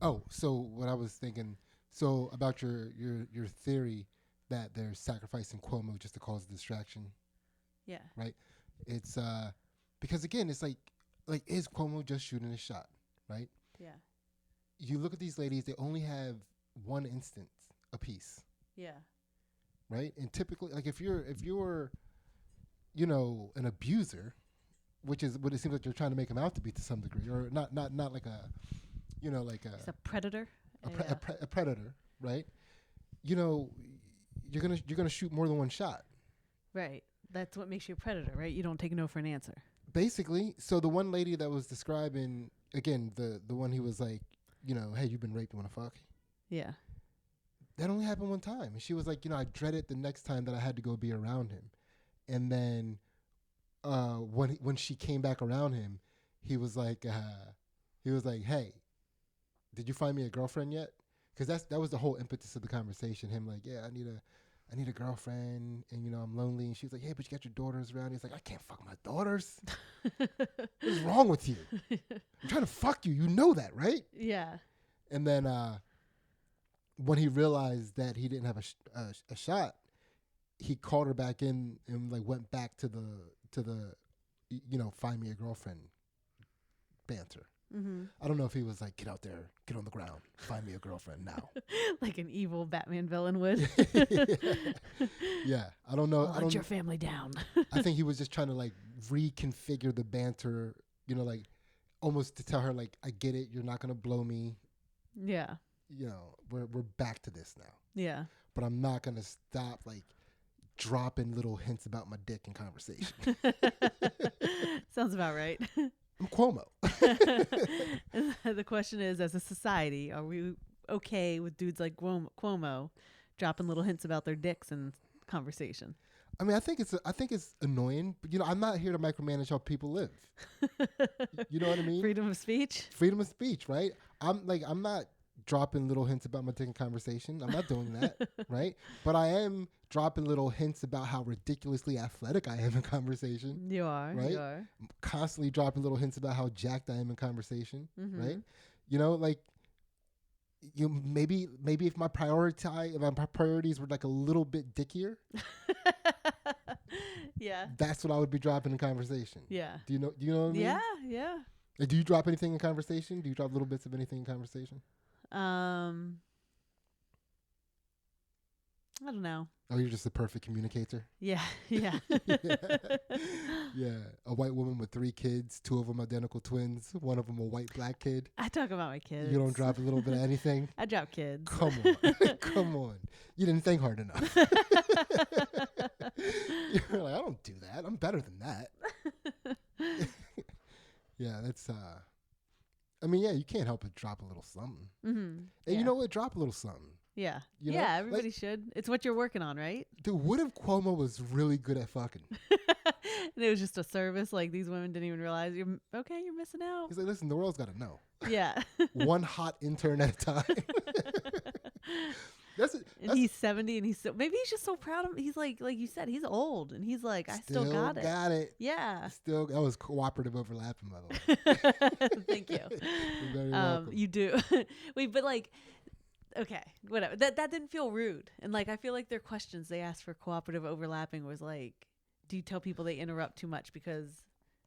Oh, so what I was thinking, so about your theory that they're sacrificing Cuomo just to cause a distraction, Yeah. right? It's because again, it's like is Cuomo just shooting a shot, right? Yeah. You look at these ladies; they only have one instance apiece, Yeah. right? And typically, like if you're an abuser, which is what it seems like you're trying to make him out to be to some degree, or not like a like He's a predator. Yeah. a predator, right? You know, you're gonna shoot more than one shot. Right. That's what makes you a predator, right? You don't take no for an answer. Basically, so the one lady that was describing again, the one he was like, hey, you've been raped, you wanna fuck? Yeah. That only happened one time. And she was like, I dreaded the next time that I had to go be around him. And then when she came back around him, he was like, hey, did you find me a girlfriend yet? Because that was the whole impetus of the conversation. Him like, yeah, I need a girlfriend, and I'm lonely. And she was like, hey, but you got your daughters around. He's like, I can't fuck my daughters. What is wrong with you? I'm trying to fuck you. You know that, right? Yeah. And then when he realized that he didn't have a shot, he called her back in and like went back to the find me a girlfriend banter. Mm-hmm. I don't know if he was like, get out there, get on the ground, find me a girlfriend now. Like an evil Batman villain would. Yeah, I don't know. I'll let your family down. I think he was just trying to like reconfigure the banter, like almost to tell her like, I get it, you're not gonna blow me. Yeah. We're back to this now. Yeah. But I'm not gonna stop like dropping little hints about my dick in conversation. Sounds about right. I'm Cuomo. The question is, as a society, are we okay with dudes like Cuomo dropping little hints about their dicks in conversation? I mean, I think it's annoying, but I'm not here to micromanage how people live. You know what I mean? Freedom of speech. Freedom of speech, right? I'm not dropping little hints about my dick in conversation. I'm not doing that, right? But I am dropping little hints about how ridiculously athletic I am in conversation. You are, right? You are. I'm constantly dropping little hints about how jacked I am in conversation, Mm-hmm. right? Like maybe if my priorities were like a little bit dickier. Yeah. That's what I would be dropping in conversation. Yeah. Do you know what I mean? Yeah, yeah. Like, do you drop anything in conversation? Do you drop little bits of anything in conversation? I don't know. Oh, you're just a perfect communicator? Yeah, yeah. Yeah. A white woman with 3 kids, 2 of them identical twins, one of them a white black kid. I talk about my kids. You don't drop a little bit of anything? I drop kids. Come on. Come on. You didn't think hard enough. You're like, I don't do that. I'm better than that. Yeah, that's I mean, yeah, you can't help but drop a little something. Mm-hmm. And you know what? Drop a little something. Yeah. You know? Yeah, everybody should. It's what you're working on, right? Dude, what if Cuomo was really good at fucking? And it was just a service. Like, these women didn't even realize you're missing out. He's like, listen, the world's got to know. Yeah. One hot intern at a time. That's he's 70 and maybe he's just so proud of him. He's like you said, he's old and he's like, I still got it. Got it. Yeah. That was cooperative overlapping, by the way. Thank you. You're very welcome. You do. Wait, but like, okay, whatever. That didn't feel rude. And like, I feel like their questions they asked for cooperative overlapping was like, do you tell people they interrupt too much? Because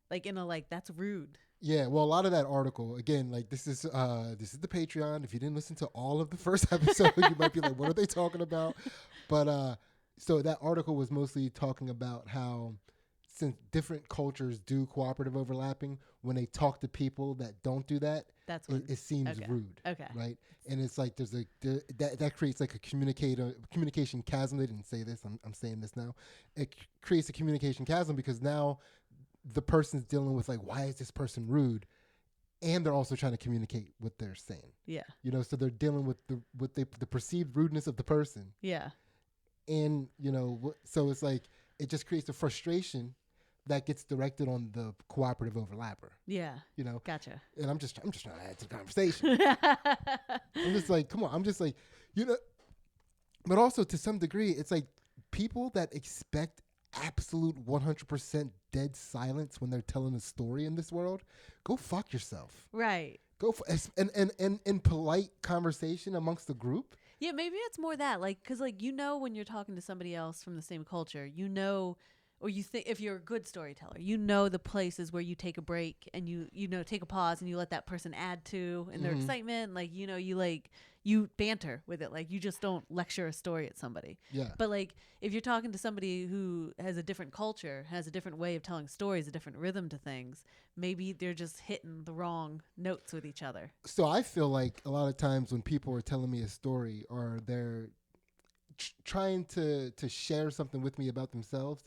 like, that's rude. Yeah, well, a lot of that article, again, like this is the Patreon. If you didn't listen to all of the first episode, you might be like, what are they talking about? But so that article was mostly talking about how since different cultures do cooperative overlapping, when they talk to people that don't do that, that's when it seems rude. Okay. Right? And it's like that creates like a communication chasm. They didn't say this. I'm saying this now. It creates a communication chasm because now the person's dealing with like, why is this person rude? And they're also trying to communicate what they're saying. Yeah. So they're dealing with the perceived rudeness of the person. Yeah. And, so it's like, it just creates a frustration that gets directed on the cooperative overlapper. Yeah. Gotcha. Gotcha. And I'm just trying to add to the conversation. I'm just like, come on. I'm just like, but also to some degree, it's like people that expect absolute 100% dead silence when they're telling a story in this world, go fuck yourself. Right. Go for and in polite conversation amongst the group. Yeah, maybe it's more that, like, because, like, when you're talking to somebody else from the same culture, or you think, if you're a good storyteller, the places where you take a break and take a pause and you let that person add to in their excitement. Like, you banter with it. Like, you just don't lecture a story at somebody. Yeah. But, like, if you're talking to somebody who has a different culture, has a different way of telling stories, a different rhythm to things, maybe they're just hitting the wrong notes with each other. So I feel like a lot of times when people are telling me a story or they're trying to share something with me about themselves,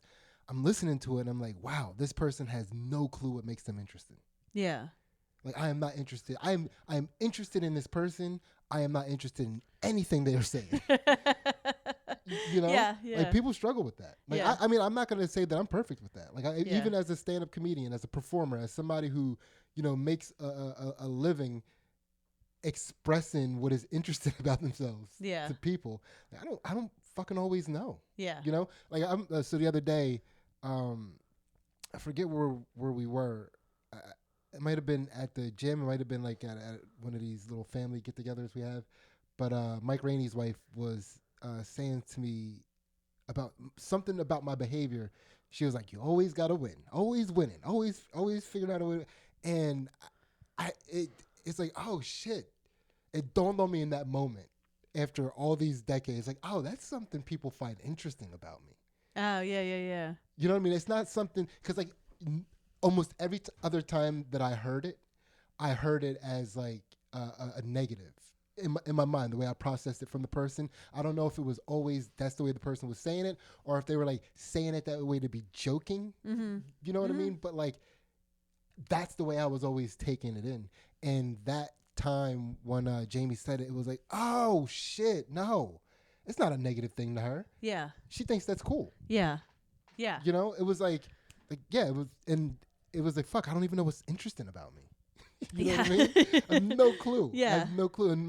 I'm listening to it and I'm like, wow, this person has no clue what makes them interesting. Yeah. Like, I am not interested. I'm interested in this person. I am not interested in anything they are saying. Yeah. Like, people struggle with that. Like, Yeah. I mean, I'm not going to say that I'm perfect with that. Like, Yeah. even as a stand-up comedian, as a performer, as somebody who, makes a living expressing what is interesting about themselves Yeah. to people, like, I don't fucking always know. Yeah. Like, so the other day, I forget where we were. It might have been at the gym. It might have been like at one of these little family get-togethers we have. But Mike Rainey's wife was saying to me about something about my behavior. She was like, "You always gotta win, always winning, always figuring out a way." And it's like, oh shit! It dawned on me in that moment after all these decades, like, oh, that's something people find interesting about me. Oh, yeah. You know what I mean? It's not something, because like almost every other time that I heard it as like a negative in my mind, the way I processed it from the person. I don't know if it was always that's the way the person was saying it, or if they were like saying it that way to be joking. Mm-hmm. You know what I mean? But like, that's the way I was always taking it in. And that time when Jamie said it, it was like, oh shit, no, it's not a negative thing to her. Yeah. She thinks that's cool. Yeah. It was like yeah, it was, and it was like, fuck, I don't even know what's interesting about me. You know what I mean? I have no clue. Yeah. I have no clue, and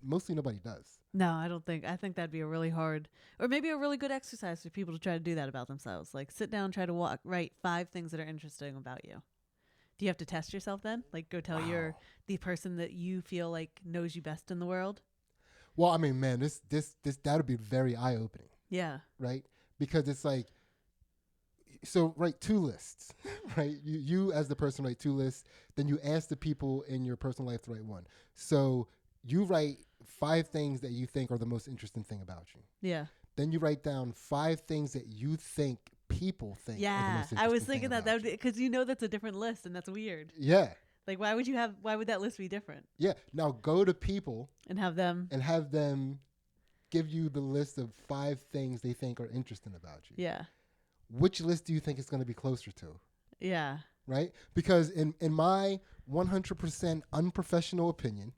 mostly nobody does. No, I don't think. I think that'd be a really hard, or maybe a really good exercise for people to try to do that about themselves. Like, sit down, try to write 5 things that are interesting about you. Do you have to test yourself then? Like, go tell the person that you feel like knows you best in the world? Well, I mean, man, this that would be very eye opening. Yeah. Right? Because it's like, so write 2 lists, right? You as the person write 2 lists, then you ask the people in your personal life to write 1. So you write 5 things that you think are the most interesting thing about you. Yeah. Then you write down 5 things that you think people think are the most interesting. I was thinking that would, because that's a different list, and that's weird. Yeah. Like, why would that list be different? Yeah. Now go to people and have them give you the list of 5 things they think are interesting about you. Yeah. Which list do you think is going to be closer to? Yeah. Right? Because in my 100% unprofessional opinion,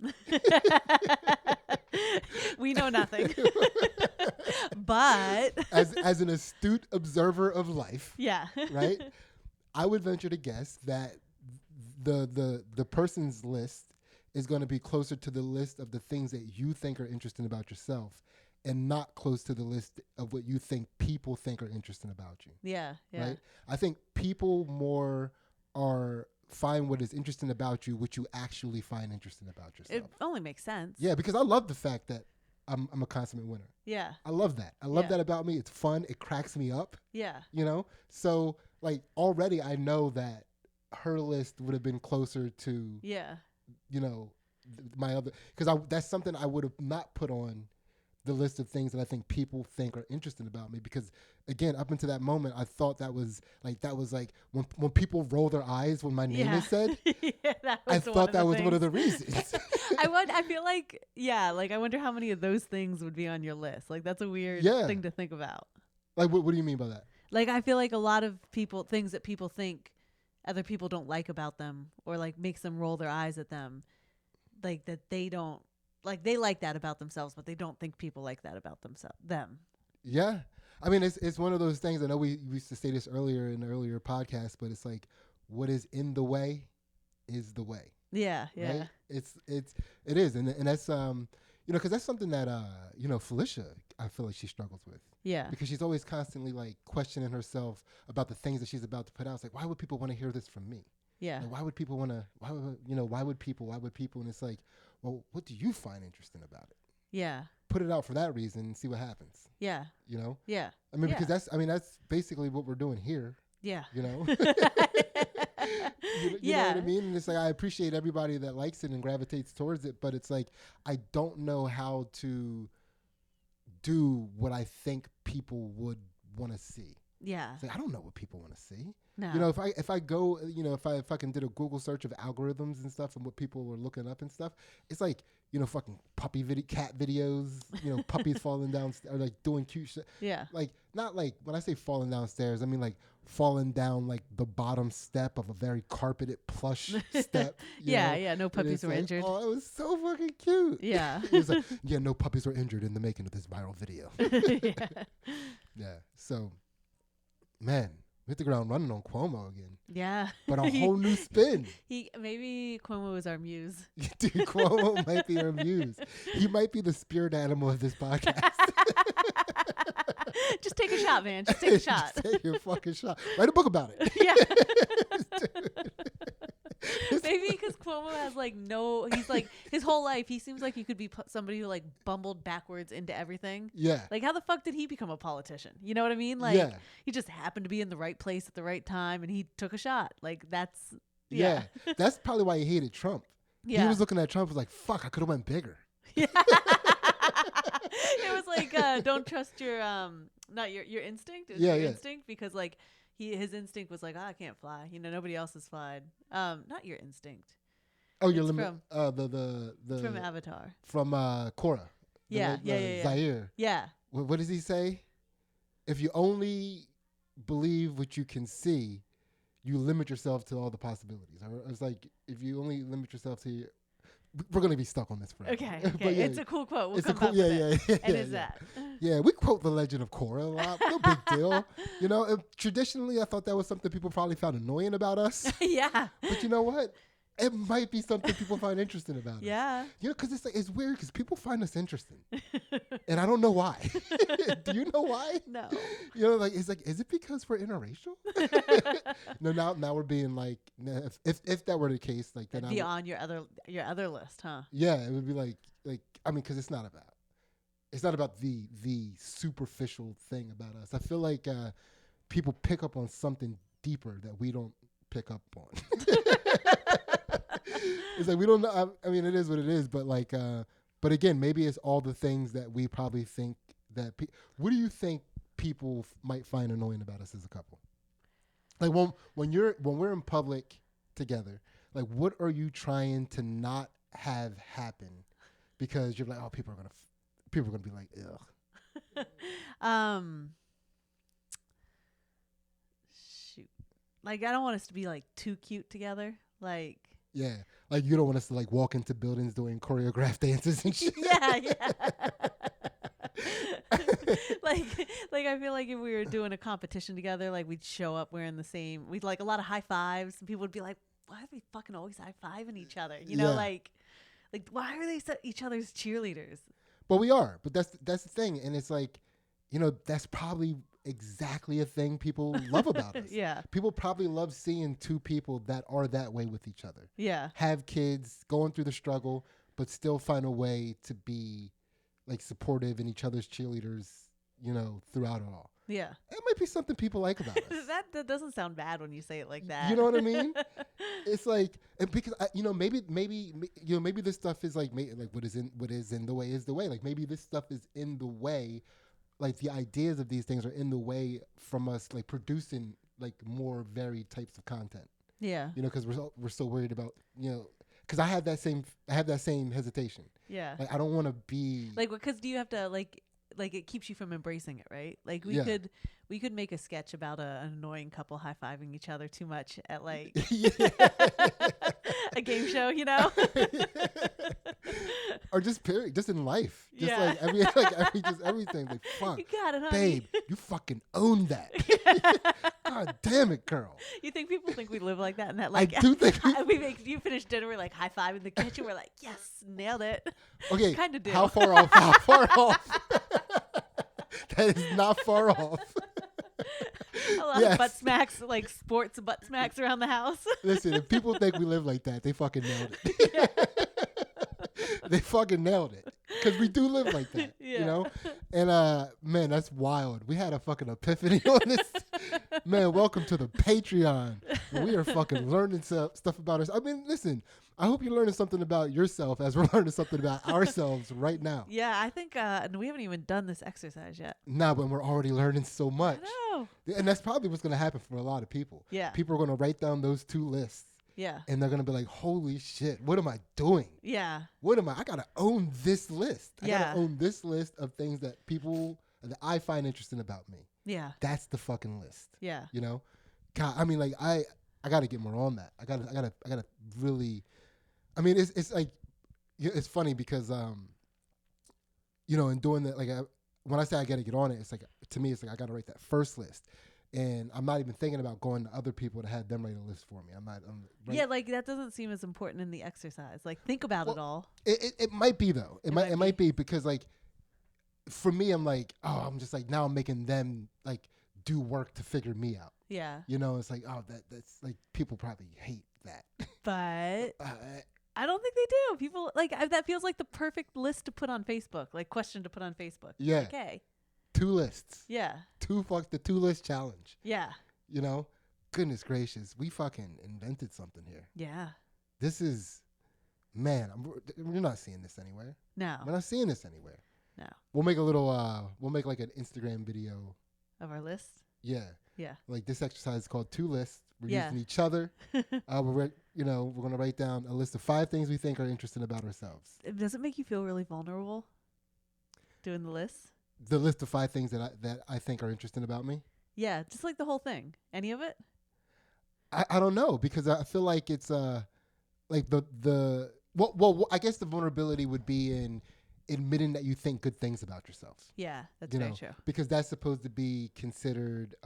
we know nothing. But as an astute observer of life, yeah, right? I would venture to guess that the person's list is going to be closer to the list of the things that you think are interesting about yourself, and not close to the list of what you think people think are interesting about you. Yeah. Right? I think people more find what is interesting about you, what you actually find interesting about yourself. It only makes sense. Yeah, because I love the fact that I'm a consummate winner. Yeah. I love that. I love that about me. It's fun. It cracks me up. Yeah. So like, already I know that her list would have been closer to my other, because that's something I would have not put on the list of things that I think people think are interesting about me, because again, up until that moment, I thought that was like when people roll their eyes when my name is said. I thought that was one of the reasons. I feel like I wonder how many of those things would be on your list. Like, that's a weird thing to think about. Like, what do you mean by that? Like, I feel like a lot of things that people think other people don't like about them, or like makes them roll their eyes at them, like that they don't. Like, they like that about themselves, but they don't think people like that about them. Yeah. I mean, it's one of those things. I know we used to say this earlier in the earlier podcast, but it's like, what is in the way is the way. Yeah. Yeah. Right? It is. And that's, because that's something that, Felicia, I feel like she struggles with. Yeah. Because she's always constantly like questioning herself about the things that she's about to put out. It's like, why would people want to hear this from me? Yeah. Like, why would people want to? Why would people? And it's like, well, what do you find interesting about it? Yeah. Put it out for that reason and see what happens. Yeah. You know? Yeah. I mean, Yeah. because that's basically what we're doing here. Yeah. You know? you Yeah. know what I mean? And it's like, I appreciate everybody that likes it and gravitates towards it, but it's like, I don't know how to do what I think people would want to see. Yeah. It's like, I don't know what people want to see. No. You know, if I go, if I fucking did a Google search of algorithms and stuff and what people were looking up and stuff, it's like, fucking cat videos, puppies falling down or like doing cute shit. Yeah. Like, not like, when I say falling downstairs, I mean like falling down like the bottom step of a very carpeted plush step. Yeah. No puppies were injured. Oh, it was so fucking cute. Yeah. It was like, yeah, no puppies were injured in the making of this viral video. Yeah. So, man, we hit the ground running on Cuomo again. Yeah. But a whole new spin. Maybe Cuomo was our muse. Dude, Cuomo might be our muse. He might be the spirit animal of this podcast. Just take a shot, man. Just take a shot. Just take your fucking shot. Write a book about it. Yeah. Maybe because Cuomo has he's like, his whole life, he seems like he could be somebody who like bumbled backwards into everything. Yeah. Like, how the fuck did he become a politician? You know what I mean? Like, Yeah. he just happened to be in the right place at the right time and he took a shot. Like, that's, Yeah. That's probably why he hated Trump. Yeah. He was looking at Trump, was like, fuck, I could have went bigger. Yeah. It was like, don't trust your, not your instinct. It was your instinct, because like, his instinct was like, I can't fly. Nobody else has flied. Not your instinct. Oh, you're from the from Avatar. From Korra. Yeah. Zaire. Yeah. What does he say? If you only believe what you can see, you limit yourself to all the possibilities. It's like, if you only limit yourself to we're going to be stuck on this forever. Okay. But yeah, It's a cool quote. We'll it's come a cool, up with it. yeah. And is that? Yeah, we quote the Legend of Korra a lot. No big deal. Traditionally, I thought that was something people probably found annoying about us. Yeah. But you know what? It might be something people find interesting about us. Yeah. Because it's weird because people find us interesting. And I don't know why. Do you know why? No. Is it because we're interracial? No, now we're being like, if that were the case, like then beyond your other list, huh? Yeah, it would be like I mean, because it's not about the superficial thing about us. I feel like people pick up on something deeper that we don't pick up on. It's like we don't know. I mean, it is what it is. But like, but again, maybe it's all the things that we probably think that. What do you think people might find annoying about us as a couple? Like when we're in public together, like what are you trying to not have happen? Because you're like, oh, people are gonna be like, ugh. Shoot. Like, I don't want us to be like too cute together. Like. Yeah, like you don't want us to like walk into buildings doing choreographed dances and shit. Yeah. like I feel like if we were doing a competition together, like we'd show up wearing the same. We'd like a lot of high fives, and people would be like, "Why are they fucking always high fiving each other?" Like why are they each other's cheerleaders? But we are. But that's the thing, and it's like, that's probably exactly a thing people love about us. Yeah. People probably love seeing two people that are that way with each other. Yeah. Have kids, going through the struggle, but still find a way to be like supportive and each other's cheerleaders, throughout it all. Yeah. It might be something people like about us. that doesn't sound bad when you say it like that. You know what I mean? It's like, because maybe this stuff is like what is in the way is the way. Like maybe this stuff is in the way. Like the ideas of these things are in the way from us, like producing like more varied types of content. Yeah. Because we're so worried about because I have that same hesitation. Yeah. Like I don't want to be like, because do you have to like it keeps you from embracing it, right? Like we could make a sketch about an annoying couple high fiving each other too much at like a game show, or just period, just in life, just everything. Like fuck, you got it, honey. Babe, you fucking own that. God damn it, girl. You think people think we live like that? And that like I do think you finish dinner, we're like high five in the kitchen. We're like, yes, nailed it. Okay, kind of do. How far off? How far off? That is not far off. A lot Yes. of butt smacks, like sports butt smacks around the house. Listen, if people think we live like that, they fucking nailed it. They fucking nailed it. Because we do live like that, you Yeah. know? And, man, that's wild. We had a fucking epiphany on this. Man, welcome to the Patreon. We are fucking learning stuff about us. I mean, listen, I hope you're learning something about yourself as we're learning something about ourselves right now. Yeah, I think and we haven't even done this exercise yet. Nah, but we're already learning so much. I know. And that's probably what's going to happen for a lot of people. Yeah. People are going to write down those 2 lists. Yeah. And they're going to be like, holy shit, what am I doing? Yeah. I got to own this list. I got Yeah. to own this list of things that that I find interesting about me. Yeah. That's the fucking list. Yeah. You know? God, I mean, like, I got to get more on that. I got to really, I mean, it's like, it's funny because, you know, in doing that, like, when I say I got to get on it, it's like, to me, it's like, I got to write that first list. And I'm not even thinking about going to other people to have them write a list for me. Yeah, like that doesn't seem as important in the exercise. Like think about it all. It might be though. It might might be because like for me, I'm like, oh, I'm just like now I'm making them like do work to figure me out. Yeah. You know, it's like, oh, that's like people probably hate that. But I don't think they do. People like that feels like the perfect list to put on Facebook, like question to put on Facebook. Yeah. Okay. 2 lists. Yeah. The 2 list challenge. Yeah. You know, goodness gracious, we fucking invented something here. Yeah. This is, man, we're not seeing this anywhere. No. We're not seeing this anywhere. No. We'll make like an Instagram video. Of our list? Yeah. Yeah. Like this exercise is called 2 lists. We're Yeah. using each other. We're going to write down a list of 5 things we think are interesting about ourselves. Does it make you feel really vulnerable doing the list? The list of 5 things that I think are interesting about me. Yeah, just like the whole thing. Any of it? I don't know because I feel like it's like I guess the vulnerability would be in admitting that you think good things about yourself. Yeah, that's You very know, true. because that's supposed to be considered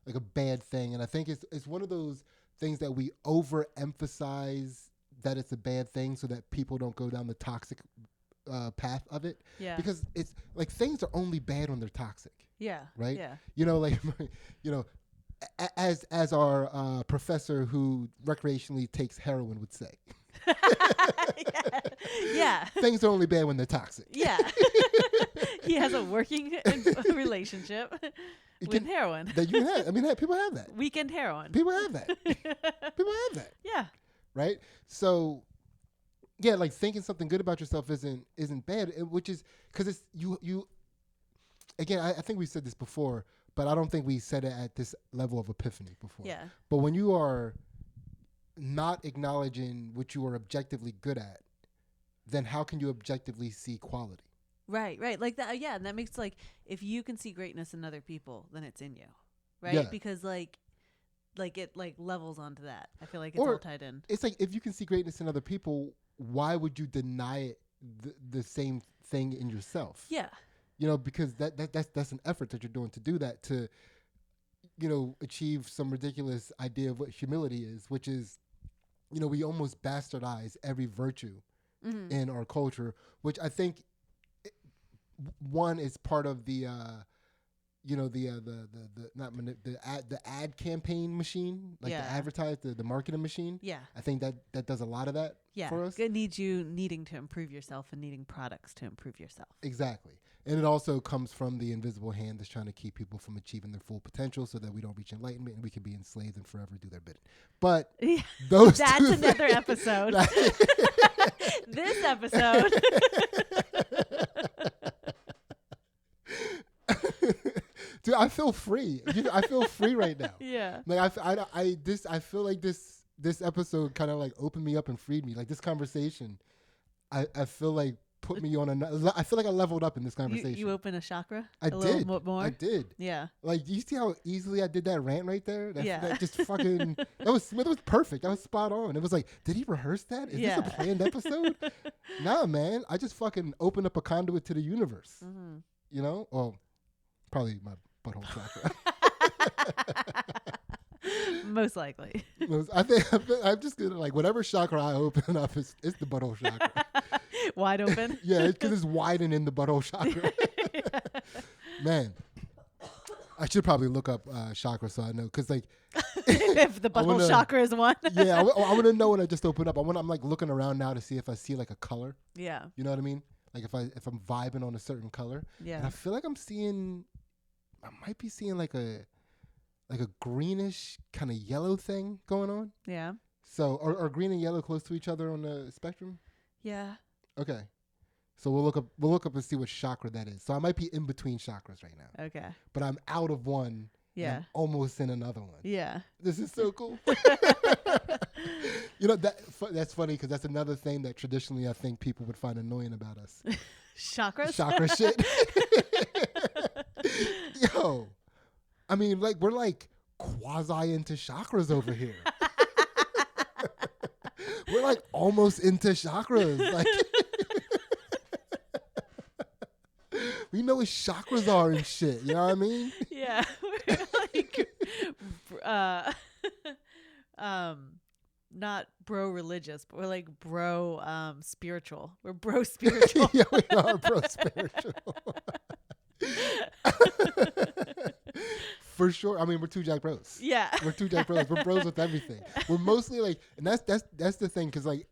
like a bad thing, and I think it's one of those things that we overemphasize that it's a bad thing so that people don't go down the toxic path of it. Yeah. Because it's like things are only bad when they're toxic. Yeah. Right? Yeah. You know, like, you know, as our professor who recreationally takes heroin would say. Yeah. Things are only bad when they're toxic. Yeah. He has a working relationship with heroin. That you have. I mean, people have that. Weekend heroin. People have that. People have that. Yeah. Right? So, yeah, like thinking something good about yourself isn't bad, which is because it's you. Again, I think we said this before, but I don't think we said it at this level of epiphany before. Yeah. But when you are not acknowledging what you are objectively good at, then how can you objectively see quality? Right. Like that. Yeah. And that makes like, if you can see greatness in other people, then it's in you. Right. Yeah. Because like it like levels onto that. I feel like it's all tied in. It's like, if you can see greatness in other people, why would you deny it the same thing in yourself? Yeah. You know, because that's an effort that you're doing to do that, to, you know, achieve some ridiculous idea of what humility is, which is, you know, we almost bastardize every virtue in our culture, which I think one is part of the you know, the ad campaign machine, like the marketing machine. Yeah. I think that does a lot of that for us. It needs you needing to improve yourself and needing products to improve yourself. Exactly. And it also comes from the invisible hand that's trying to keep people from achieving their full potential so that we don't reach enlightenment and we can be enslaved and forever do their bidding. But those That's two another episode. This episode. Dude, I feel free. I feel free right now. Yeah. Like I feel like this episode kind of like opened me up and freed me. Like this conversation, I feel like put me on I feel like I leveled up in this conversation. You open a chakra? I did. Little more? I did. Yeah. Like, do you see how easily I did that rant right there? Yeah. That just fucking, that was perfect. That was spot on. It was like, did he rehearse that? Is this a planned episode? Nah, man. I just fucking opened up a conduit to the universe. Mm-hmm. You know? Well, probably my butthole chakra. Most likely. I'm just gonna, like, whatever chakra I open up, it's the butthole chakra. Wide open? Yeah, because it's widening the butthole chakra. Man. I should probably look up chakra so I know, because like If the butthole chakra is one. yeah, I want to know when I just open up. I'm like looking around now to see if I see like a color. Yeah. You know what I mean? Like if I'm vibing on a certain color. Yeah. And I feel like I might be seeing like a greenish kind of yellow thing going on. Yeah. So are green and yellow close to each other on the spectrum? Yeah. Okay. So we'll look up and see what chakra that is. So I might be in between chakras right now. Okay. But I'm out of one. Yeah. And I'm almost in another one. Yeah. This is so cool. You know, that's funny because that's another thing that traditionally I think people would find annoying about us. Chakras? Chakra shit. Yo. I mean, like, we're like quasi into chakras over here. We're like almost into chakras. Like, we know what chakras are and shit. You know what I mean? Yeah. We're like, not bro religious, but we're like bro spiritual. We're bro spiritual. Yeah, we are bro spiritual. For sure. I mean, we're two Jack Bros. Yeah. We're two Jack Bros. We're bros with everything. We're mostly like, and that's the thing, because like,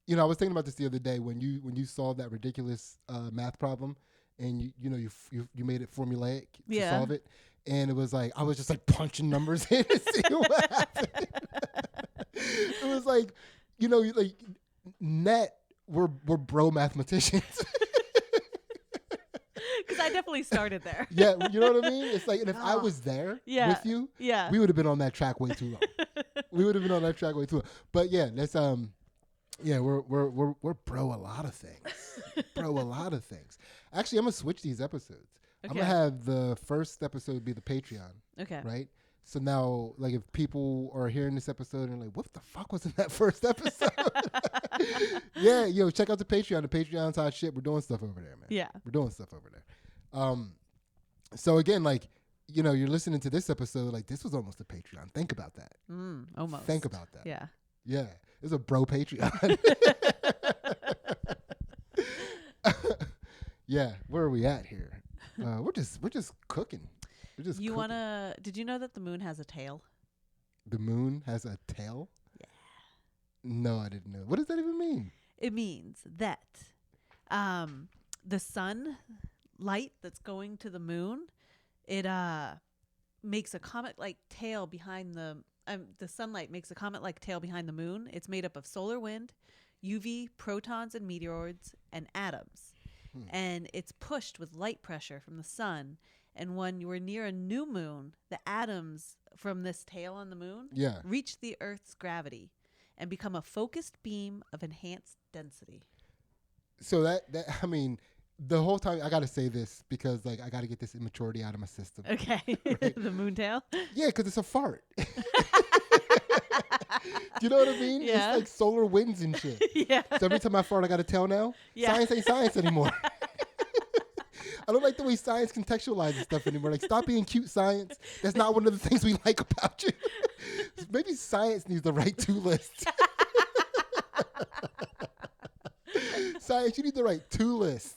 you know, I was thinking about this the other day when you solved that ridiculous math problem, and you made it formulaic to solve it, and it was like I was just like punching numbers in to see what happened. It was like, like net we're bro mathematicians. Because I definitely started there. Yeah, you know what I mean? It's like, and if I was there with you, we would have been on that track way too long. But yeah, let's we're bro a lot of things. Actually, I'm gonna switch these episodes. Okay. I'm gonna have the first episode be the Patreon. Okay. Right? So now, like, if people are hearing this episode and like, what the fuck was in that first episode? Yeah, check out the Patreon. The Patreon's hot shit. We're doing stuff over there, man. Yeah. We're doing stuff over there. So again, like, you're listening to this episode, like, this was almost a Patreon. Think about that. Almost. Think about that. Yeah. Yeah. It's a bro Patreon. Yeah. Where are we at here? We're just cooking. Did you know that the moon has a tail? The moon has a tail? Yeah. No, I didn't know. What does that even mean? It means that the sun light that's going to the moon, it makes a comet-like tail behind the sunlight makes a comet-like tail behind the moon. It's made up of solar wind, UV, protons and meteoroids, and atoms. And it's pushed with light pressure from the sun. And when you were near a new moon, the atoms from this tail on the moon reach the Earth's gravity and become a focused beam of enhanced density. So that I mean, the whole time I got to say this because, like, I got to get this immaturity out of my system. Okay. Right? The moon tail? Yeah, because it's a fart. Do you know what I mean? Yeah. It's like solar winds and shit. Yeah. So every time I fart, I got to tell now. Yeah. Science ain't science anymore. I don't like the way science contextualizes stuff anymore. Like, stop being cute, science. That's not one of the things we like about you. Maybe science needs to write 2 lists. Science, you need to write 2 lists.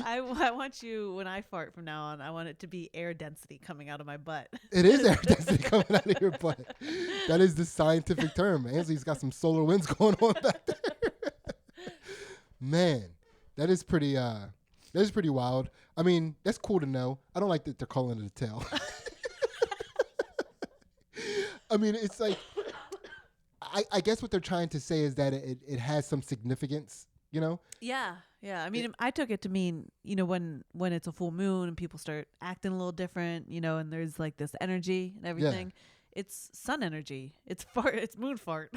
I want you, when I fart from now on, I want it to be air density coming out of my butt. It is air density coming out of your butt. That is the scientific term. Ansley's got some solar winds going on back there. Man, that is pretty wild. I mean, that's cool to know. I don't like that they're calling it a tail. I mean, it's like, I guess what they're trying to say is that it has some significance, Yeah. Yeah. I mean, I took it to mean, when it's a full moon and people start acting a little different, and there's like this energy and everything. Yeah. It's sun energy. It's moon fart.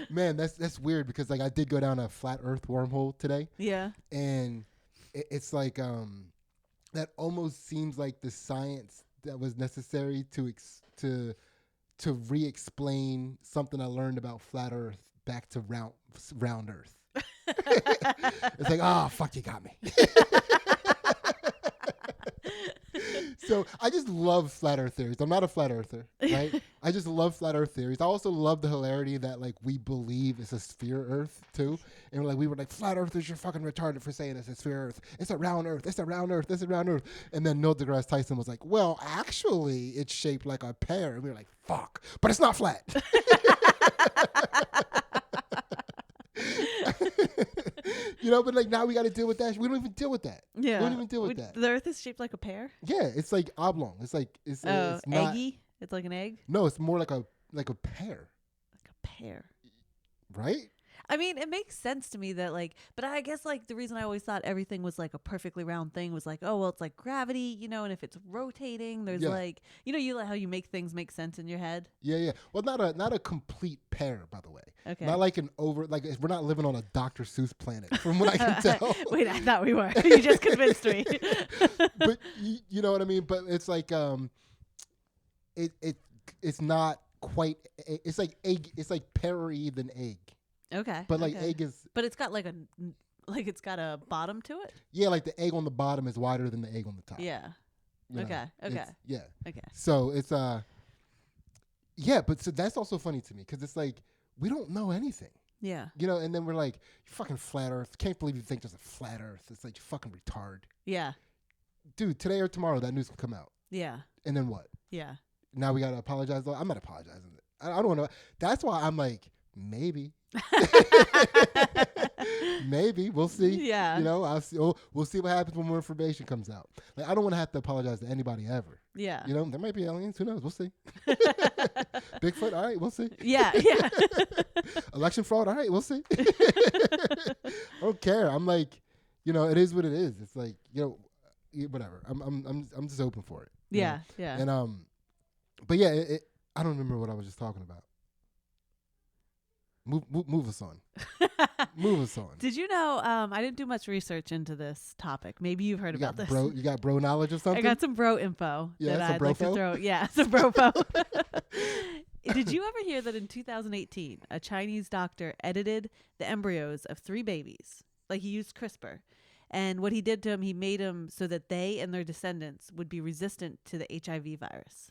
Man, that's weird because, like, I did go down a flat Earth wormhole today. Yeah. And it's like that almost seems like the science that was necessary to re-explain something I learned about flat Earth back to round Earth. It's like, fuck, you got me. So I just love flat earth theories. I'm not a flat earther, right? I just love flat earth theories. I also love the hilarity that like we believe it's a sphere earth too. And we were like, flat earthers, you're fucking retarded for saying it's a sphere earth. It's a round earth. It's a round earth. It's a round earth. And then Neil deGrasse Tyson was like, well, actually it's shaped like a pear. And we were like, fuck, but it's not flat. But like now we got to deal with that. We don't even deal with that. Yeah. We don't even deal with that. The Earth is shaped like a pear? Yeah, it's like oblong. It's like it's not eggy? It's like an egg? No, it's more like a pear. Like a pear. Right? I mean, it makes sense to me that but I guess the reason I always thought everything was like a perfectly round thing was like, oh, well, it's like gravity, and if it's rotating, there's you like how you make things make sense in your head. Yeah. Well, not a complete pear, by the way. Okay. Not like we're not living on a Dr. Seuss planet, from what I can tell. Wait, I thought we were. You just convinced me. But you know what I mean? But it's like it's not quite. It's like egg. It's like pear-y than egg. Okay. But egg is. But it's got it's got a bottom to it. Yeah, like the egg on the bottom is wider than the egg on the top. Yeah. You know, Okay. Yeah. Okay. So it's yeah, but so that's also funny to me because it's like we don't know anything. Yeah. And then we're like, you fucking flat earth. Can't believe you think there's a flat earth. It's like you fucking retard. Yeah. Dude, today or tomorrow that news will come out. Yeah. And then what? Yeah. Now we gotta apologize though. I'm not apologizing. I don't want to. That's why I'm like, maybe. Maybe we'll see. Yeah. I'll see. We'll see what happens when more information comes out. Like I don't want to have to apologize to anybody ever. Yeah. There might be aliens. Who knows? We'll see. Bigfoot. All right. We'll see. Yeah. Election fraud. All right. We'll see. I don't care. I'm like, it is what it is. It's like, whatever. I'm just open for it. Yeah. Yeah. And but yeah, I don't remember what I was just talking about. Move us on. Move us on. Did you know? I didn't do much research into this topic. Maybe you've heard about this. You got bro knowledge or something? I got some bro info Yeah, that some I'd like to throw. Yeah, some brofo. Did you ever hear that in 2018, a Chinese doctor edited the embryos of 3 babies? Like he used CRISPR. And what he did to them, he made them so that they and their descendants would be resistant to the HIV virus.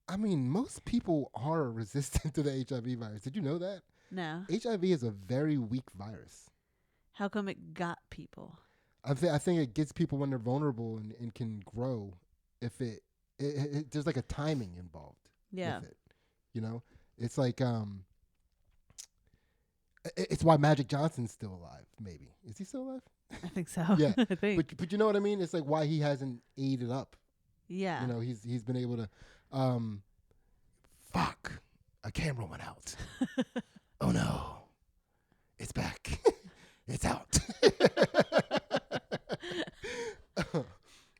I mean, most people are resistant to the HIV virus. Did you know that? No. HIV is a very weak virus. How come it got people? I think it gets people when they're vulnerable and can grow if it there's like a timing involved. Yeah. With it. It's like it's why Magic Johnson's still alive. Maybe is he still alive? I think so. Yeah, I think. But you know what I mean. It's like why he hasn't ate it up. Yeah. He's been able to. Fuck! A camera went out. Oh no! It's back. It's out.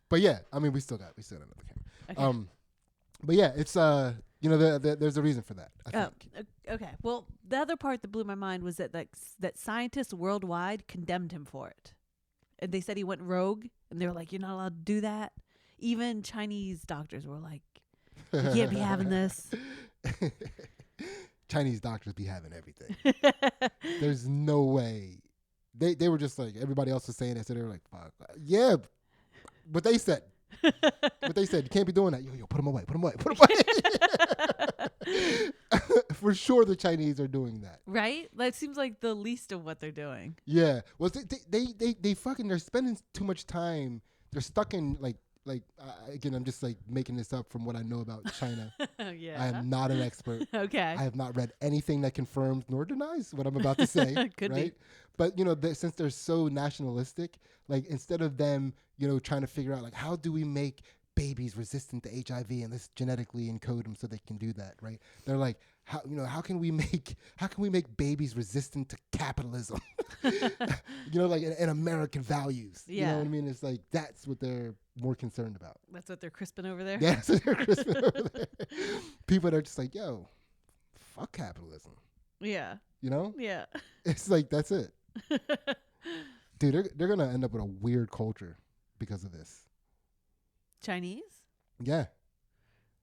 But yeah, I mean, we still got another camera. Okay. But yeah, it's there's a reason for that. I think. Okay. Well, the other part that blew my mind was that that scientists worldwide condemned him for it, and they said he went rogue, and they were like, "You're not allowed to do that." Even Chinese doctors were like, "You can't be having this." Chinese doctors be having everything. There's no way. They were just like everybody else was saying that, so they were like, "Fuck, yeah." But they said, you can't be doing that. Yo, put them away. For sure, the Chinese are doing that. Right? That seems like the least of what they're doing. Yeah. Well, they fucking they're spending too much time. They're stuck in again, I'm just like making this up from what I know about China. Yeah. I am not an expert. Okay. I have not read anything that confirms nor denies what I'm about to say. Could right? be. But since they're so nationalistic, like instead of them, trying to figure out like how do we make babies resistant to HIV and let's genetically encode them so they can do that, right? They're like, how can we make babies resistant to capitalism? And American values. Yeah. You know what I mean? It's like that's what they're more concerned about. That's what they're crisping over there? Yeah, that's what they're crisping over there. People that are just like, yo, fuck capitalism. Yeah. Yeah. It's like that's it. Dude, they're gonna end up with a weird culture because of this. Chinese? Yeah.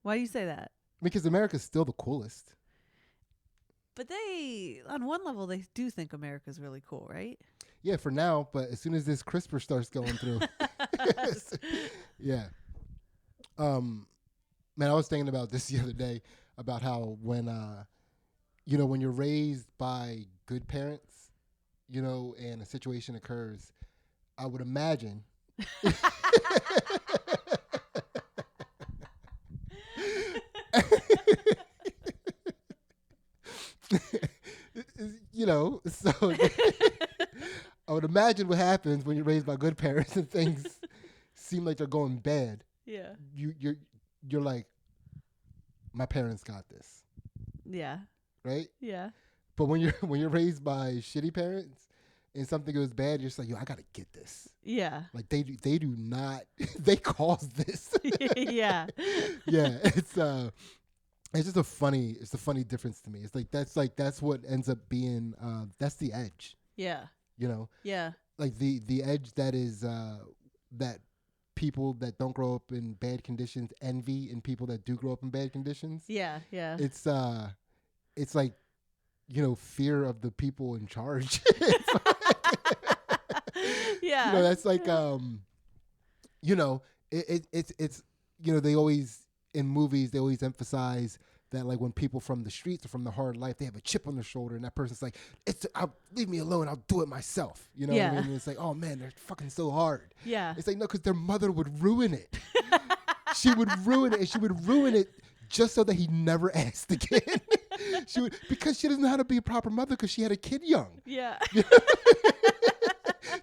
Why do you say that? Because America's still the coolest. But they, on one level, they do think America's really cool, right? Yeah, for now. But as soon as this CRISPR starts going through, Yeah. Man, I was thinking about this the other day about how when when you're raised by good parents, and a situation occurs, I would imagine. So I would imagine what happens when you're raised by good parents and things seem like they're going bad. Yeah. You're like, my parents got this, Yeah. right? Yeah. But when you're raised by shitty parents and something goes bad, you're just like, yo, I gotta get this. Yeah. Like they do not they caused this. Yeah. Yeah, it's just a funny difference to me. It's like that's what ends up being that's the edge. Yeah. Yeah. Yeah. Like the edge that is that people that don't grow up in bad conditions envy in people that do grow up in bad conditions. Yeah. Yeah. It's like, fear of the people in charge. Yeah. That's like it's they always in movies they always emphasize that, like, when people from the streets or from the hard life, they have a chip on their shoulder, and that person's like, leave me alone, I'll do it myself. You know what I mean? And it's like, oh man, they're fucking so hard. Yeah. It's like, no, because their mother would ruin it. She would ruin it, and she would ruin it just so that he never asked again. Because she doesn't know how to be a proper mother because she had a kid young. Yeah.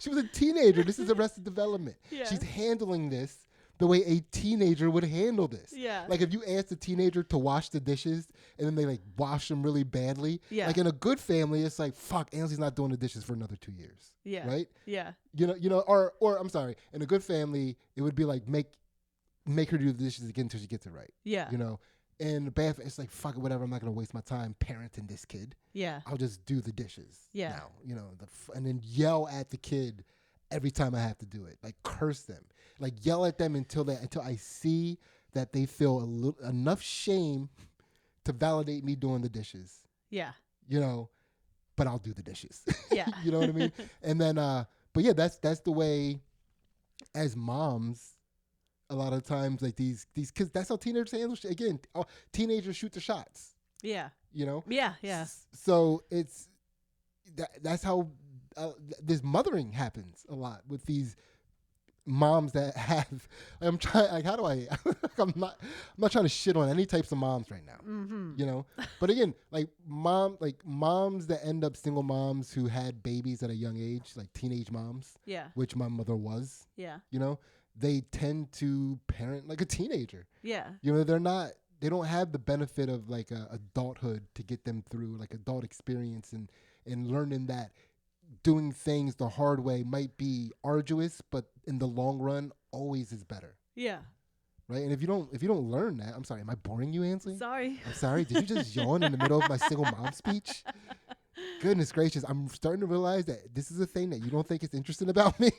She was a teenager. This is Arrested Development. Yeah. She's handling this the way a teenager would handle this. Yeah. Like if you asked a teenager to wash the dishes and then they like wash them really badly. Yeah. Like in a good family, it's like, fuck, Ainsley's not doing the dishes for another 2 years. Yeah. Right? Yeah. Or I'm sorry, in a good family, it would be like make her do the dishes again until she gets it right. Yeah. In a bad, it's like, fuck it, whatever. I'm not gonna waste my time parenting this kid. Yeah. I'll just do the dishes. Yeah. Now, and then yell at the kid every time I have to do it. Like curse them. Like yell at them until I see that they feel enough shame to validate me doing the dishes. Yeah. But I'll do the dishes. Yeah. You know what I mean? And then, but yeah, that's the way. As moms, a lot of times, like these kids, that's how teenagers handle shit. Again, teenagers shoot the shots. Yeah. Yeah. Yeah. So it's that's how this mothering happens a lot with these moms that have. I'm trying. Like, how do I? I'm not trying to shit on any types of moms right now. Mm-hmm. But again, like moms that end up single moms who had babies at a young age, like teenage moms. Yeah. Which my mother was. Yeah. They tend to parent like a teenager. Yeah. They don't have the benefit of like adulthood to get them through like adult experience and learning that doing things the hard way might be arduous, but in the long run always is better. Yeah. Right? And if you don't learn that, I'm sorry, am I boring you, Ansley? Sorry. I'm sorry. Did you just yawn in the middle of my single mom speech? Goodness gracious, I'm starting to realize that this is a thing that you don't think is interesting about me.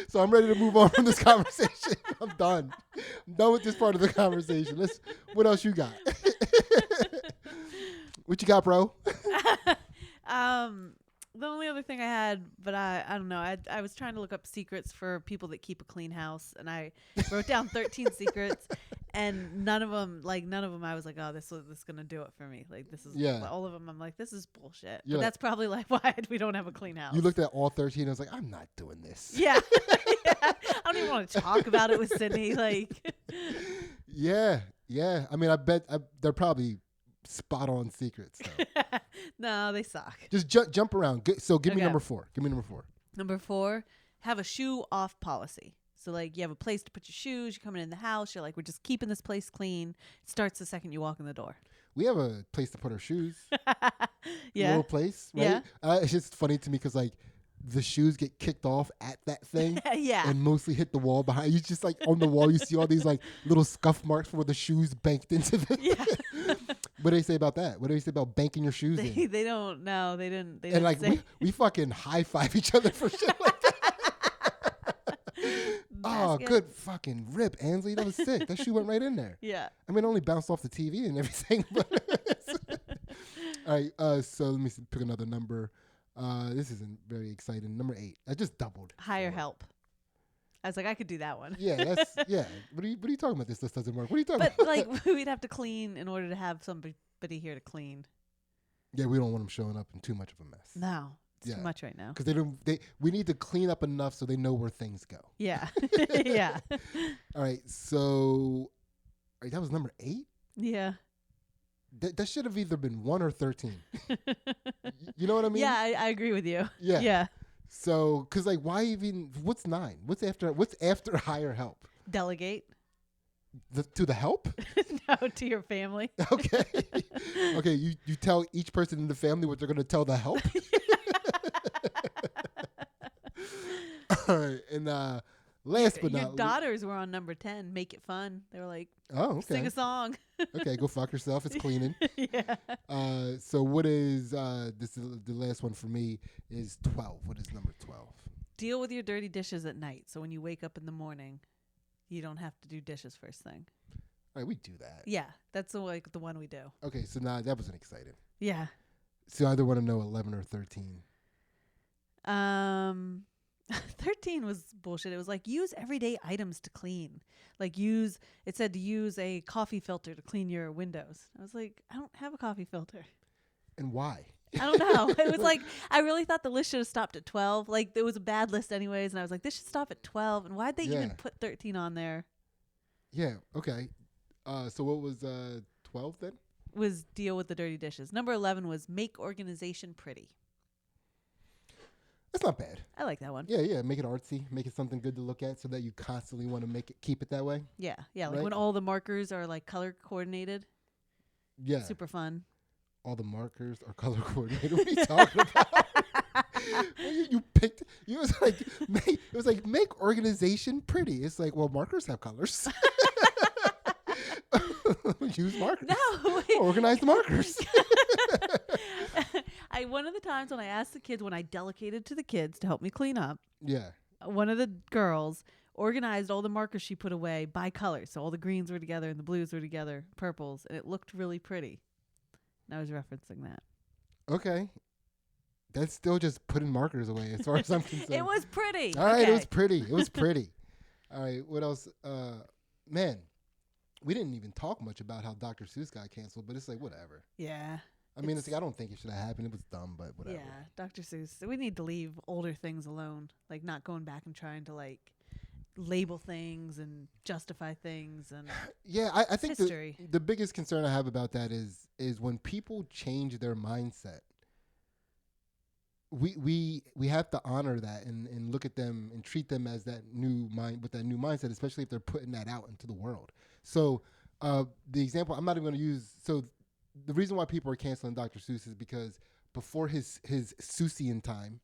So I'm ready to move on from this conversation. I'm done with this part of the conversation. What else you got? What you got, bro? The only other thing I had, but I don't know. I was trying to look up secrets for people that keep a clean house, and I wrote down 13 secrets, and none of them I was like, oh, this is gonna do it for me. Like this is all of them. I'm like, this is bullshit. But that's probably like why we don't have a clean house. You looked at all 13. I was like, I'm not doing this. Yeah. Yeah. I don't even want to talk about it with Sydney. Like. Yeah. I mean, I bet they're probably spot on secrets. No, they suck. Just jump around. So give me number 4. Number 4, have a shoe off policy. So like you have a place to put your shoes. You're coming in the house. You're like, we're just keeping this place clean. It starts the second you walk in the door. We have a place to put our shoes. Yeah. A little place, right? Yeah. It's just funny to me because like the shoes get kicked off at that thing. Yeah. And mostly hit the wall behind you. Just like on the wall, you see all these like little scuff marks where the shoes banked into the. Yeah. What do they say about that? What do they say about banking your shoes in? They don't know. They didn't. And like we fucking high five each other for shit like that. Oh, good fucking rip, Ansley. That was sick. That shoe went right in there. Yeah. I mean, it only bounced off the TV and everything. But all right. So let me pick another number. This isn't very exciting. Number 8. I just doubled. Hire So, help. I was like, I could do that one. Yeah, that's yeah. What are you talking about? This doesn't work. What are you talking But about? like, we'd have to clean in order to have somebody here to clean. Yeah, we don't want them showing up in too much of a mess. No, it's Yeah. too much right now. Because we need to clean up enough so they know where things go. Yeah, yeah, All right, so that was number 8. yeah. That should have either been 1 or 13. You know what I mean? Yeah, I agree with you. Yeah. Yeah. So, because like, why even? What's 9? What's after hire help? Delegate. To the help? No, to your family. Okay. Okay. You tell each person in the family what they're going to tell the help. All right, and last but Your not least, daughters were on number 10. Make it fun. They were like, oh, okay. sing a song. Okay, go fuck yourself. It's cleaning. Yeah. So what is this? Is the last one for me is 12. What is number 12? Deal with your dirty dishes at night. So when you wake up in the morning, you don't have to do dishes first thing. All right, we do that. Yeah, that's the one we do. Okay, so now that wasn't exciting. Yeah. So I either want to know 11 or 13. 13 was bullshit. It was like, use everyday items to clean. Like it said to use a coffee filter to clean your windows. I was like, I don't have a coffee filter. And why? I don't know. It was like, I really thought the list should have stopped at 12. Like, it was a bad list anyways. And I was like, this should stop at 12. And why'd they even put 13 on there? Yeah, okay. So what was 12 then? Was deal with the dirty dishes. Number 11 was make organization pretty. That's not bad. I like that one. Yeah. Make it artsy. Make it something good to look at so that you constantly want to keep it that way. Yeah. Like right? when all the markers are like color coordinated. Yeah. Super fun. All the markers are color coordinated. What are you talking about? You picked. It was like make organization pretty. It's like, well, markers have colors. Use markers. No, wait. Organize the markers. One of the times when I asked the kids, when I delegated to the kids to help me clean up, Yeah. one of the girls organized all the markers she put away by color. So all the greens were together and the blues were together, purples, and it looked really pretty. And I was referencing that. Okay. That's still just putting markers away as far as I'm concerned. It was pretty. All right, okay. it was pretty. It was pretty. All right, what else? Man, we didn't even talk much about how Dr. Seuss got canceled, but it's like, whatever. Yeah. I mean, it's like, I don't think it should have happened. It was dumb, but whatever. Yeah, Dr. Seuss. We need to leave older things alone. Like, not going back and trying to, like, label things and justify things. And yeah, I think the biggest concern I have about that is when people change their mindset, we have to honor that and look at them and treat them as that new mind with that new mindset, especially if they're putting that out into the world. So the example I'm not even going to use. So the reason why people are canceling Dr. Seuss is because before his Seussian time,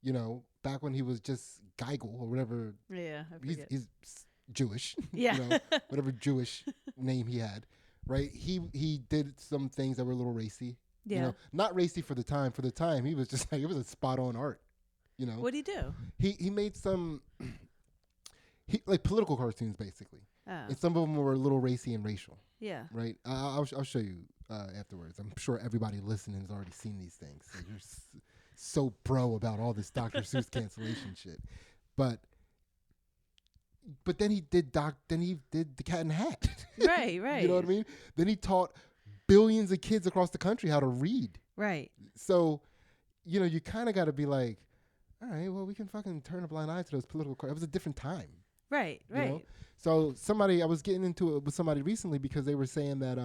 you know, back when he was just Geigel or whatever. Yeah, he's Jewish. Yeah, you know, whatever Jewish name he had, right? He did some things that were a little racy. Yeah. You know, not racy for the time. For the time, he was just like, it was a spot on art. You know. What'd he do? He made some like political cartoons basically. Oh. And some of them were a little racy and racial. Yeah. Right. I'll show you afterwards. I'm sure everybody listening has already seen these things. So you're so pro about all this Dr. Seuss cancellation shit, but then he did the Cat in the Hat. Right. You know what I mean? Then he taught billions of kids across the country how to read. Right. So, you know, you kind of got to be like, all right, well, we can fucking turn a blind eye to those political. It was a different time. Right. You know? So I was getting into it with somebody recently because they were saying that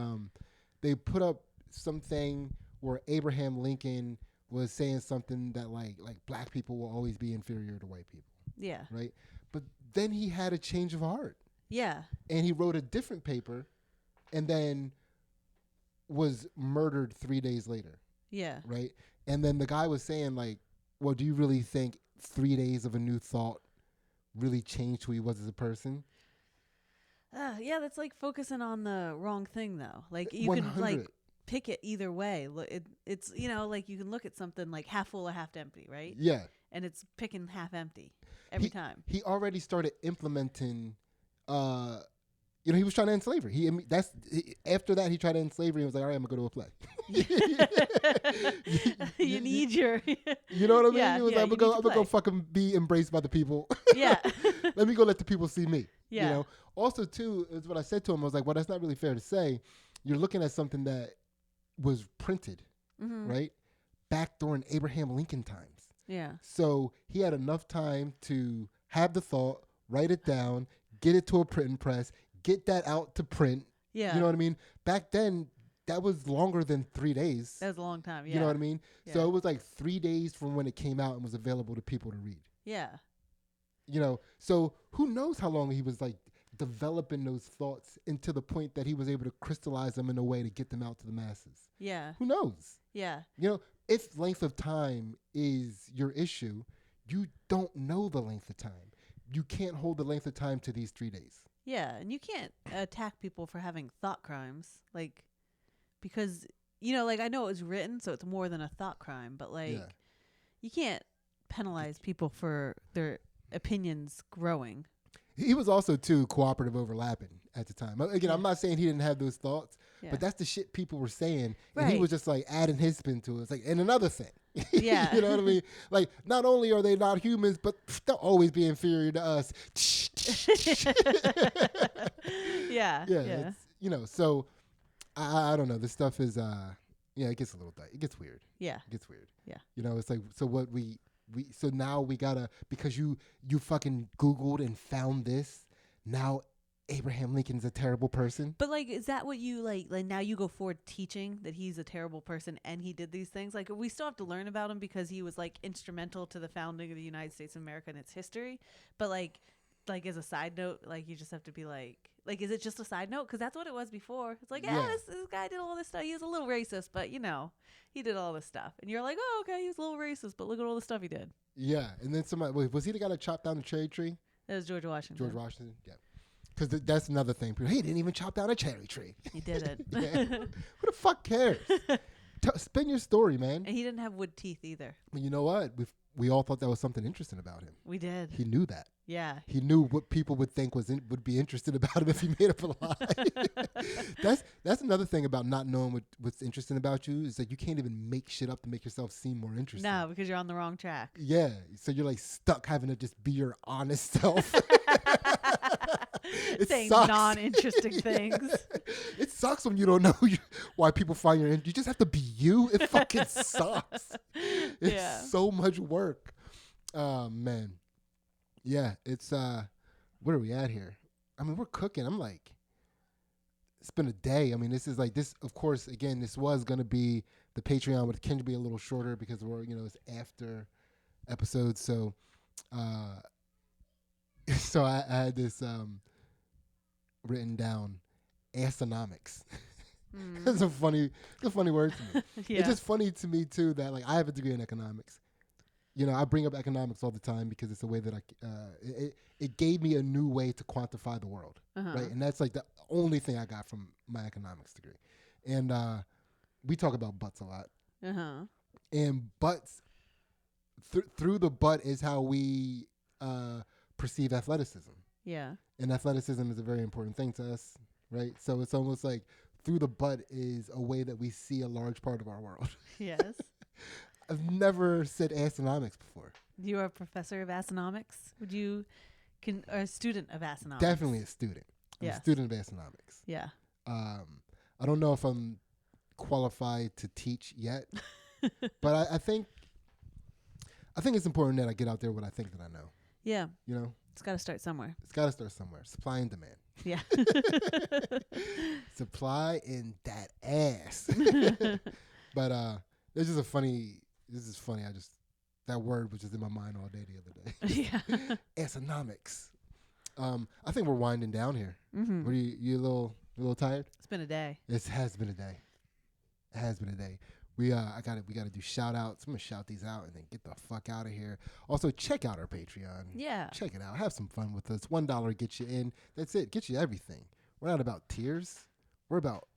they put up something where Abraham Lincoln was saying something that like black people will always be inferior to white people. Yeah. Right. But then he had a change of heart. Yeah. And he wrote a different paper and then was murdered 3 days later. Yeah. Right. And then the guy was saying like, well, do you really think 3 days of a new thought really changed who he was as a person? Yeah, that's like focusing on the wrong thing though. Like you 100. can like pick it either way. It's you know, like you can look at something like half full or half empty, right? Yeah. And it's picking half empty every time. He already started implementing You know, he was trying to end slavery. After that, he tried to end slavery and was like, all right, I'm going to go to a play. You need your. You know what I mean? Yeah, He was yeah, like, I'm going to go fucking be embraced by the people. Yeah. Let me go let the people see me. Yeah. You know? Also, too, is what I said to him. I was like, well, that's not really fair to say. You're looking at something that was printed, right? Back during Abraham Lincoln times. Yeah. So he had enough time to have the thought, write it down, get it to a printing press, get that out to print. Yeah. You know what I mean? Back then, that was longer than 3 days. That was a long time. Yeah. You know what I mean? Yeah. So it was like 3 days from when it came out and was available to people to read. Yeah. You know, so who knows how long he was like developing those thoughts into the point that he was able to crystallize them in a way to get them out to the masses. Yeah. Who knows? Yeah. You know, if length of time is your issue, you don't know the length of time. You can't hold the length of time to these 3 days. Yeah, and you can't attack people for having thought crimes, like, because, you know, like, I know it was written, so it's more than a thought crime, but, like, you can't penalize people for their opinions growing. He was also, too, cooperative overlapping at the time. Again, I'm not saying he didn't have those thoughts, but that's the shit people were saying, and he was just, like, adding his spin to it. It's like, and another thing. Yeah. You know what I mean? Like, not only are they not humans, but they'll always be inferior to us. Yeah. Yeah. You know, so I don't know. This stuff is, it gets a little, it gets weird. Yeah. It gets weird. Yeah. You know, it's like, so what so now we gotta, because you fucking Googled and found this, now Abraham Lincoln's a terrible person. But, like, is that what you, like now you go forward teaching that he's a terrible person and he did these things? Like, we still have to learn about him because he was, like, instrumental to the founding of the United States of America and its history. But, like as a side note, like, you just have to be like, is it just a side note? Because that's what it was before. It's like, this guy did all this stuff. He was a little racist, but, you know, he did all this stuff. And you're like, oh, okay, he was a little racist, but look at all the stuff he did. Yeah. And then somebody, was he the guy that chopped down the cherry tree? That was George Washington. George Washington, yeah. Because that's another thing. People, he didn't even chop down a cherry tree. He didn't. Who the fuck cares? Spin your story, man. And he didn't have wood teeth either. Well, you know what? We all thought that was something interesting about him. We did. He knew that. Yeah. He knew what people would think would be interested about him if he made up a lie. That's another thing about not knowing what's interesting about you is that you can't even make shit up to make yourself seem more interesting. No, because you're on the wrong track. Yeah. So you're like stuck having to just be your honest self. Saying non-interesting things. It sucks when you don't know why people find you. You just have to be you. It fucking sucks. It's so much work. Man. Yeah, it's where are we at here? I mean, we're cooking. I'm like, it's been a day. I mean, this is like this. Of course, again, this was gonna be the Patreon, but it can be a little shorter because it's after episodes. So, so I had this written down, assonomics. It's a funny word to me. Yeah. It's just funny to me too that like I have a degree in economics. You know, I bring up economics all the time because it's a way that it gave me a new way to quantify the world, right? And that's like the only thing I got from my economics degree. And we talk about butts a lot. And butts, through the butt is how we perceive athleticism. Yeah. And athleticism is a very important thing to us, right? So it's almost like through the butt is a way that we see a large part of our world. Yes. I've never said astronomics before. You are a professor of astronomics? Or a student of astronomics? Definitely a student. I'm a student of astronomics. Yeah. I don't know if I'm qualified to teach yet, but I think it's important that I get out there what I think that I know. Yeah. You know? It's got to start somewhere. It's got to start somewhere. Supply and demand. Yeah. Supply in that ass. But this is funny. That word was just in my mind all day the other day. Yeah. Astronomics. I think we're winding down here. Mm-hmm. What are you a little tired? It's been a day. It has been a day. It has been a day. We gotta do shout outs. I'm gonna shout these out and then get the fuck out of here. Also, check out our Patreon. Yeah. Check it out. Have some fun with us. $1 gets you in. That's it. Gets you everything. We're not about tiers. We're about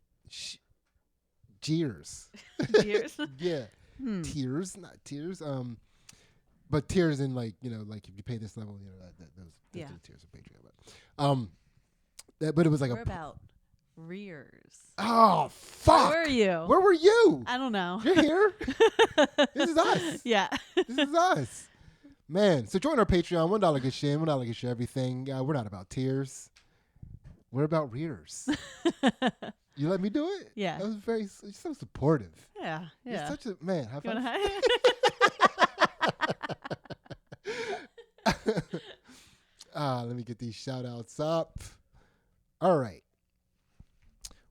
jeers. Jeers? Yeah. Tiers, not tears. But tiers in like if you pay this level, those are the tiers of Patreon. But But it was like We're about rears. Oh, fuck. Where were you? Where were you? I don't know. You're here. This is us. Yeah. This is us. Man, so join our Patreon. $1 gets you in. $1 gets you everything. We're not about tears. We're about readers. You let me do it? Yeah. That was you're so supportive. Yeah. You're Yeah. such a, man, high You five. Let me get these shout outs up. All right.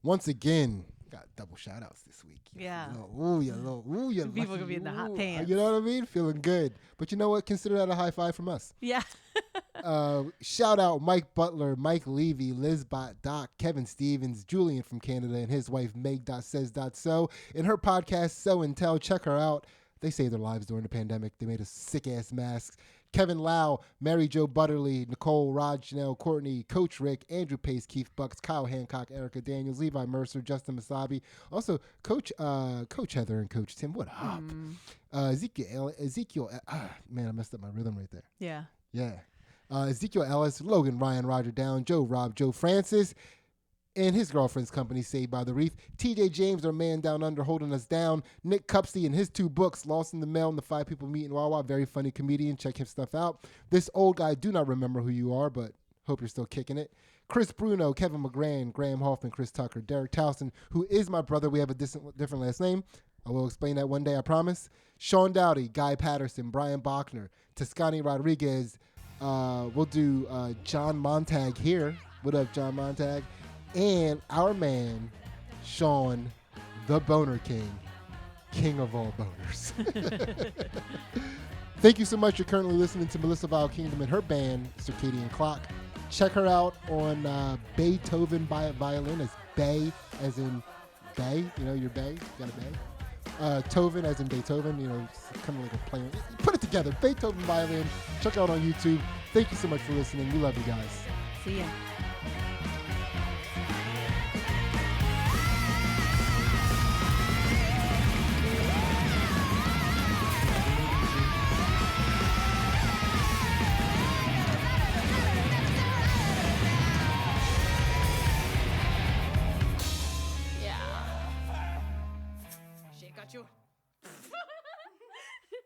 Once again, got double shout outs this week. Yeah. You're People could be in the hot pants. You know what I mean? Feeling good. But you know what? Consider that a high five from us. Yeah. Shout out Mike Butler, Mike Levy, Lizbot, Doc, Kevin Stevens, Julian from Canada, and his wife Meg.says.so. In her podcast, So and Tell, check her out. They saved their lives during the pandemic. They made us sick-ass masks. Kevin Lau, Mary Jo Butterly, Nicole, Rod, Janelle, Courtney, Coach Rick, Andrew Pace, Keith Bucks, Kyle Hancock, Erica Daniels, Levi Mercer, Justin Masabi. Also, Coach Heather and Coach Tim. What up? Ezekiel. Man, I messed up my rhythm right there. Yeah. Yeah. Ezekiel Ellis, Logan Ryan, Roger Down, Joe Rob, Joe Francis, and his girlfriend's company, Saved by the Reef. TJ James, our man down under, holding us down. Nick Cupsey and his 2 books, Lost in the Mail and The 5 People Meet in Wawa. Very funny comedian. Check his stuff out. This old guy, do not remember who you are, but hope you're still kicking it. Chris Bruno, Kevin McGran, Graham Hoffman, Chris Tucker, Derek Towson, who is my brother. We have a different last name. I will explain that one day, I promise. Sean Dowdy, Guy Patterson, Brian Bachner, Toscani Rodriguez. We'll do John Montag here. What up, John Montag? And our man, Sean, the Boner King, king of all boners. Thank you so much. You're currently listening to Melissa Vile Kingdom and her band, Circadian Clock. Check her out on Beethoven Violin, as Bay, as in Bay. You know, your Bay. You got a Bay. Toven, as in Beethoven. You know, it's kind of like a play. Put it together. Beethoven Violin. Check out on YouTube. Thank you so much for listening. We love you guys. See ya.